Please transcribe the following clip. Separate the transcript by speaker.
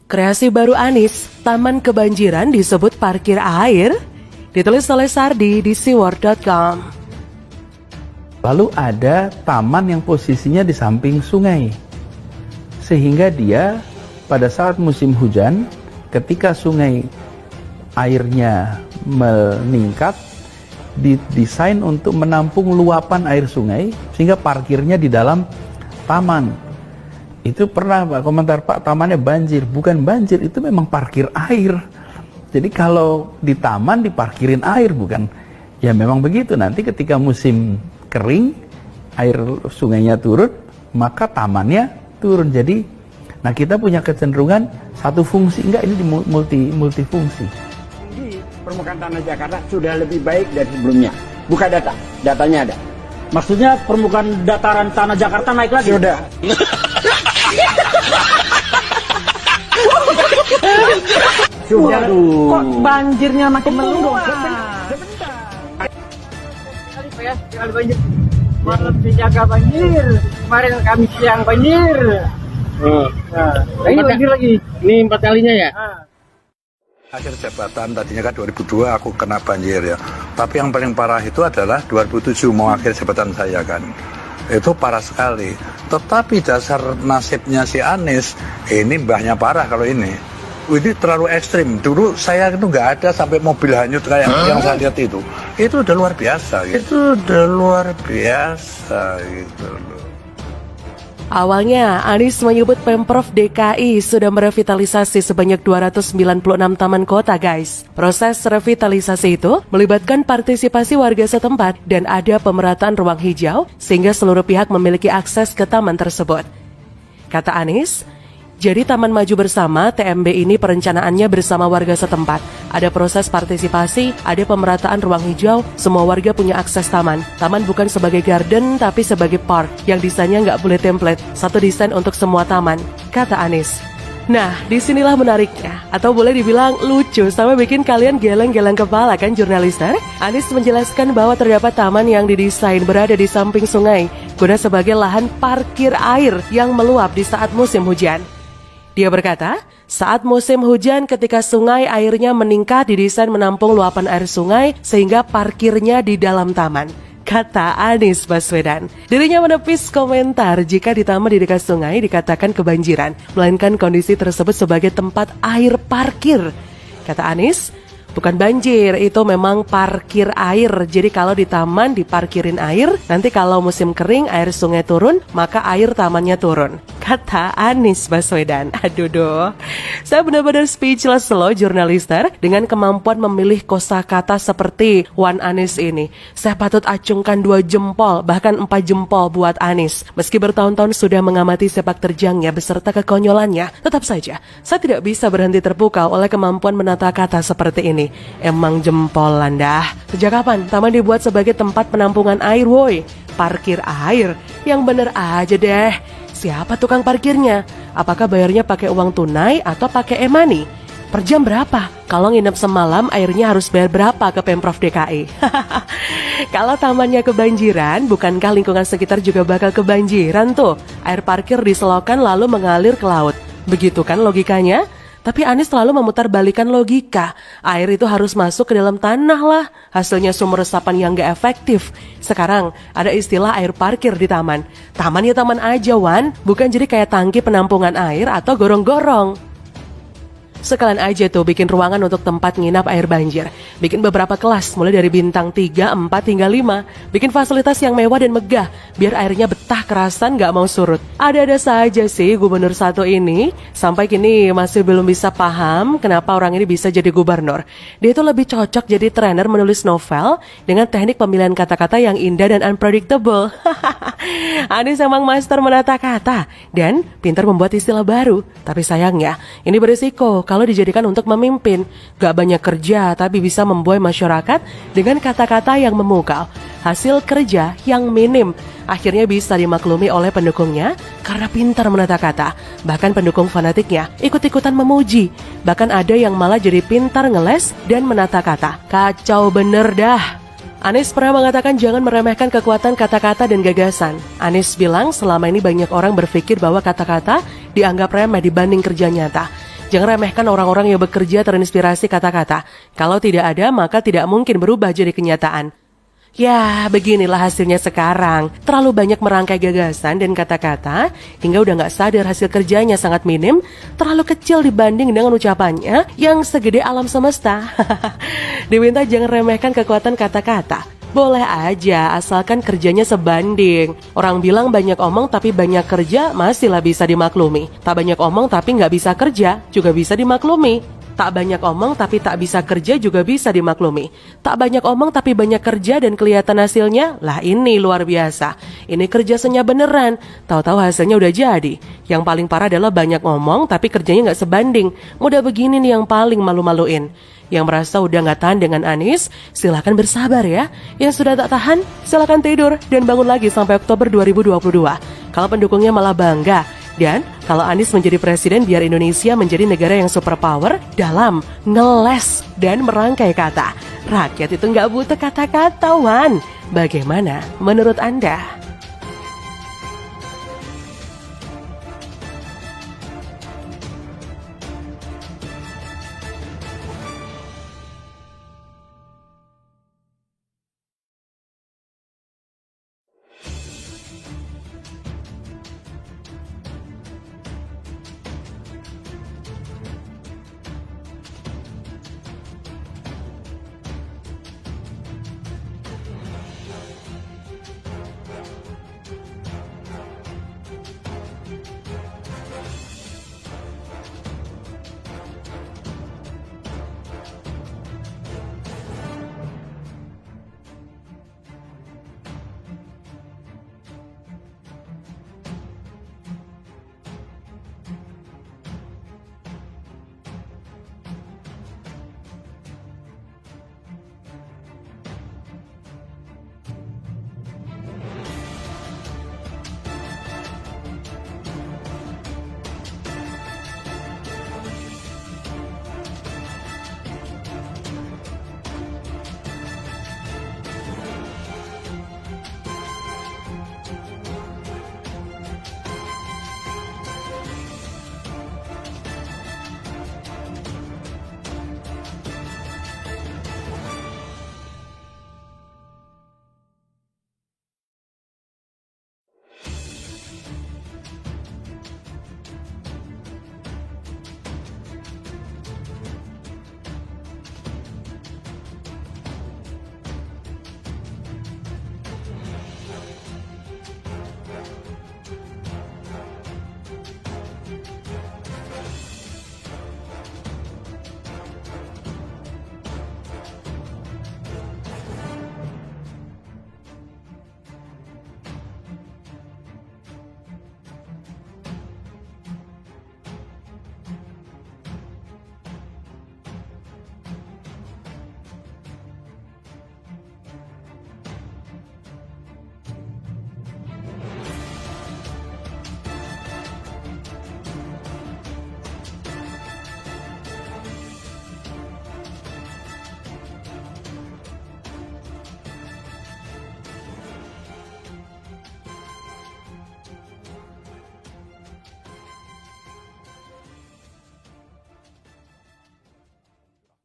Speaker 1: Kreasi baru Anies, taman kebanjiran disebut parkir air? Ditulis oleh Sardi di seaworld.com.
Speaker 2: Lalu ada taman yang posisinya di samping sungai. Sehingga dia pada saat musim hujan, ketika sungai airnya meningkat, didesain untuk menampung luapan air sungai, sehingga parkirnya di dalam taman. Itu pernah Pak komentar, Pak tamannya banjir. Bukan banjir, itu memang parkir air. Jadi kalau di taman diparkirin air, bukan. Ya memang begitu, nanti ketika musim kering, air sungainya turun, maka tamannya turun. Jadi, nah kita punya kecenderungan satu fungsi, enggak, ini multifungsi.
Speaker 3: Permukaan tanah Jakarta sudah lebih baik dari sebelumnya. Buka data, datanya ada.
Speaker 4: Maksudnya permukaan dataran tanah Jakarta naik lagi?
Speaker 3: Sudah.
Speaker 4: Sudah. Kok banjirnya makin menurun?
Speaker 5: Sekali banjir. Malam dijaga banjir. Kemarin kami siang banjir. Nah, ini banjir lagi.
Speaker 4: Ini 4 kalinya ya?
Speaker 6: Akhir jabatan tadinya kan 2002 aku kena banjir ya. Tapi yang paling parah itu adalah 2007 mau akhir jabatan saya kan. Itu parah sekali. Tetapi dasar nasibnya si Anies, ini mbahnya parah kalau ini. Ini terlalu ekstrim. Dulu saya itu nggak ada sampai mobil hanyut kayak yang saya lihat itu. Itu udah luar biasa. Gitu. Itu udah luar biasa gitu loh.
Speaker 1: Awalnya, Anies menyebut Pemprov DKI sudah merevitalisasi sebanyak 296 taman kota, guys. Proses revitalisasi itu melibatkan partisipasi warga setempat dan ada pemerataan ruang hijau sehingga seluruh pihak memiliki akses ke taman tersebut. Kata Anies, jadi Taman Maju Bersama TMB ini perencanaannya bersama warga setempat. Ada proses partisipasi, ada pemerataan ruang hijau, semua warga punya akses taman. Taman bukan sebagai garden, tapi sebagai park, yang desainnya nggak boleh template, satu desain untuk semua taman, kata Anies. Nah, disinilah menariknya, atau boleh dibilang lucu, sampai bikin kalian geleng-geleng kepala kan jurnalister? Anies menjelaskan bahwa terdapat taman yang didesain berada di samping sungai, guna sebagai lahan parkir air yang meluap di saat musim hujan. Dia berkata, saat musim hujan ketika sungai airnya meningkat didesain menampung luapan air sungai sehingga parkirnya di dalam taman, kata Anies Baswedan. Dirinya menepis komentar jika di taman di dekat sungai dikatakan kebanjiran, melainkan kondisi tersebut sebagai tempat air parkir. Kata Anies, bukan banjir, itu memang parkir air. Jadi kalau di taman diparkirin air, nanti kalau musim kering air sungai turun, maka air tamannya turun, kata Anies Baswedan. Aduh, saya benar-benar speechless loh jurnalister dengan kemampuan memilih kosakata seperti Wan Anies ini. Saya patut acungkan 2 jempol, bahkan 4 jempol buat Anies. Meski bertahun-tahun sudah mengamati sepak terjangnya beserta kekonyolannya, tetap saja saya tidak bisa berhenti terpukau oleh kemampuan menata kata seperti ini. Emang jempol Anda. Sejak kapan taman dibuat sebagai tempat penampungan air, woi? Parkir air? Yang bener aja deh. Siapa tukang parkirnya? Apakah bayarnya pakai uang tunai atau pakai e-money? Per jam berapa? Kalau nginep semalam airnya harus bayar berapa ke Pemprov DKI? Kalau tamannya kebanjiran, bukankah lingkungan sekitar juga bakal kebanjiran tuh? Air parkir diselokan lalu mengalir ke laut. Begitu kan logikanya? Tapi Anies selalu memutarbalikan logika. Air itu harus masuk ke dalam tanah lah. Hasilnya sumur resapan yang gak efektif. Sekarang ada istilah air parkir di taman. Taman ya taman aja, Wan. Bukan jadi kayak tangki penampungan air atau gorong-gorong. Sekalian aja tuh bikin ruangan untuk tempat nginap air banjir. Bikin beberapa kelas mulai dari bintang 3, 4, hingga 5. Bikin fasilitas yang mewah dan megah biar airnya betah kerasan gak mau surut. Ada-ada saja sih gubernur satu ini. Sampai kini masih belum bisa paham kenapa orang ini bisa jadi gubernur. Dia itu lebih cocok jadi trainer menulis novel dengan teknik pemilihan kata-kata yang indah dan unpredictable. Anies emang master menata kata dan pintar membuat istilah baru. Tapi sayangnya ini berisiko kalau dijadikan untuk memimpin. Gak banyak kerja tapi bisa membuai masyarakat dengan kata-kata yang memukau. Hasil kerja yang minim akhirnya bisa dimaklumi oleh pendukungnya karena pintar menata kata. Bahkan pendukung fanatiknya ikut-ikutan memuji. Bahkan ada yang malah jadi pintar ngeles dan menata kata. Kacau bener dah. Anies pernah mengatakan jangan meremehkan kekuatan kata-kata dan gagasan. Anies bilang selama ini banyak orang berpikir bahwa kata-kata dianggap remeh dibanding kerja nyata. Jangan remehkan orang-orang yang bekerja terinspirasi kata-kata. Kalau tidak ada, maka tidak mungkin berubah jadi kenyataan. Ya, beginilah hasilnya sekarang. Terlalu banyak merangkai gagasan dan kata-kata hingga udah gak sadar hasil kerjanya sangat minim, terlalu kecil dibanding dengan ucapannya yang segede alam semesta. Diminta jangan remehkan kekuatan kata-kata. Boleh aja, asalkan kerjanya sebanding. Orang bilang banyak omong tapi banyak kerja masihlah bisa dimaklumi. Tak banyak omong tapi nggak bisa kerja juga bisa dimaklumi. Tak banyak omong tapi tak bisa kerja juga bisa dimaklumi. Tak banyak omong tapi banyak kerja dan kelihatan hasilnya, lah ini luar biasa. Ini kerja senya beneran, tahu-tahu hasilnya udah jadi. Yang paling parah adalah banyak ngomong tapi kerjanya nggak sebanding. Mudah begini nih yang paling malu-maluin. Yang merasa udah gak tahan dengan Anies, silahkan bersabar ya. Yang sudah tak tahan, silahkan tidur dan bangun lagi sampai Oktober 2022. Kalau pendukungnya malah bangga. Dan kalau Anies menjadi presiden, biar Indonesia menjadi negara yang superpower dalam ngeles dan merangkai kata. Rakyat itu gak butuh kata-kata, Wan. Bagaimana menurut Anda?